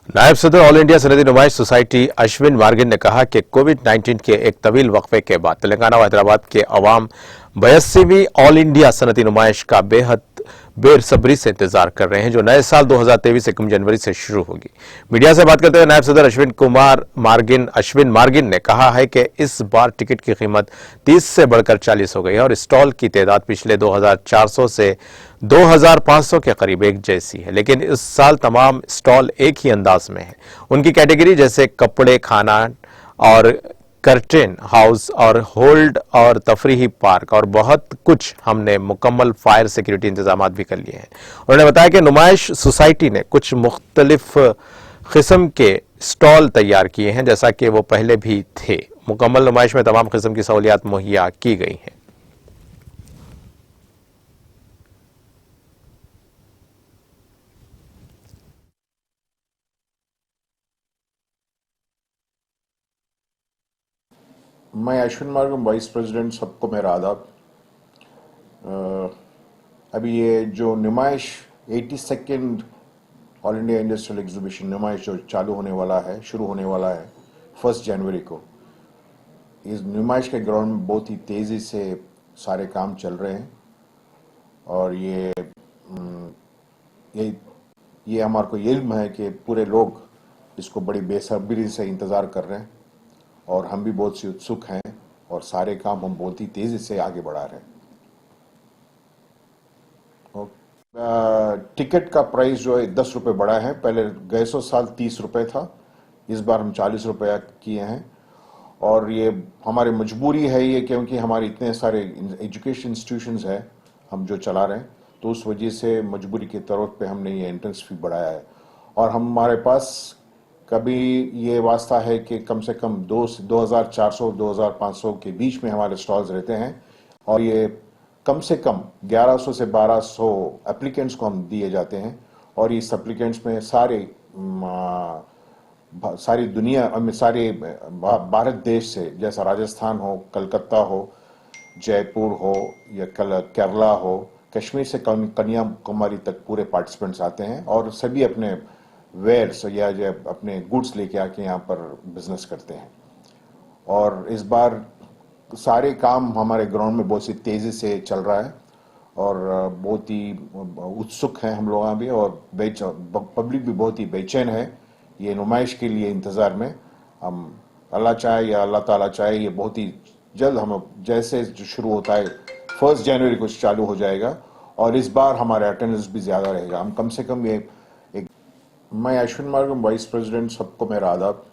नायब सदर all India सनदी नुमाइश सोसाइटी अश्विन मार्गिन ने कहा कि कोविड-19 के एक तवील वक्फे के बाद तेलंगाना व हैदराबाद के अवाम 82वीं ऑल इंडिया सनदी नुमाइश का बेहद बेसब्री से इंतजार कर रहे हैं, जो नए साल 2023 1 जनवरी से शुरू होगी। मीडिया से बात करते हुए नायब सदर अश्विन मार्गिन ने कहा है कि इस बार टिकट की कीमत 30 से बढ़कर 40 हो गई है और स्टॉल की तादाद पिछले 2400 से 2500 के करीब एक जैसी है, लेकिन इस साल तमाम स्टॉल एक ही अंदाज में है। उनकी कैटेगरी जैसे कपड़े, खाना और कर्टेन हाउस और होल्ड और तफरीही पार्क और बहुत कुछ हमने मुकम्मल फायर सिक्योरिटी इंतजाम भी कर लिए हैं। उन्होंने बताया कि नुमाइश सोसाइटी ने कुछ मुख्तलिफ किस्म के स्टॉल तैयार किए हैं, जैसा कि वो पहले भी थे। मुकम्मल नुमाइश में तमाम किस्म की सहूलियात मुहैया की गई हैं। मैं अश्विन मार्गम वाइस प्रेसिडेंट, सबको मेरा आदाब। अभी ये जो नुमाइश 82nd all India industrial exhibition नुमाइश जो चालू होने वाला है, शुरू होने वाला है 1 जनवरी को, इस नुमाइश के ग्राउंड में बहुत ही तेज़ी से सारे काम चल रहे हैं और ये हमारे को इल्म है कि पूरे लोग इसको बड़ी बेसब्री से इंतज़ार कर रहे हैं और हम भी बहुत सी उत्सुक हैं और सारे काम हम बहुत ही तेज़ी से आगे बढ़ा रहे हैं। टिकट का प्राइस जो है 10 रुपये बढ़ा है। पहले गए सौ साल 30 रुपये था, इस बार हम 40 रुपये किए हैं और ये हमारी मजबूरी है ये, क्योंकि हमारे इतने सारे एजुकेशन इंस्टीट्यूशंस हैं हम जो चला रहे हैं, तो उस वजह से मजबूरी के तौर पे हमने ये एंट्रेंस फी बढ़ाया है। और हमारे पास कभी ये वास्ता है कि कम से कम 2400 2500 के बीच में हमारे स्टॉल्स रहते हैं और ये कम से कम 1100 से 1200 एप्लीकेंट्स को हम दिए जाते हैं और इस एप्लीकेंट्स में सारी दुनिया में, सारे भारत देश से, जैसा राजस्थान हो, कलकत्ता हो, जयपुर हो या केरला हो, कश्मीर से कन्याकुमारी तक पूरे पार्टिसिपेंट्स आते हैं और सभी अपने वेयर्स या अपने गुड्स लेके आके यहाँ पर बिजनेस करते हैं। और इस बार सारे काम हमारे ग्राउंड में बहुत सी तेज़ी से चल रहा है और बहुत ही उत्सुक हैं हम लोग भी, और पब्लिक भी बहुत ही बेचैन है ये नुमाइश के लिए इंतज़ार में। हम अल्लाह चाहे या अल्लाह ताला चाहे ये बहुत ही जल्द हम जैसे जो शुरू होता है 1 जनवरी को चालू हो जाएगा और इस बार हमारे अटेंडेंस भी ज़्यादा रहेगा। हम कम से कम ये मैं अश्विन मार्गम वाइस प्रेसिडेंट, सबको मेरा आदाब।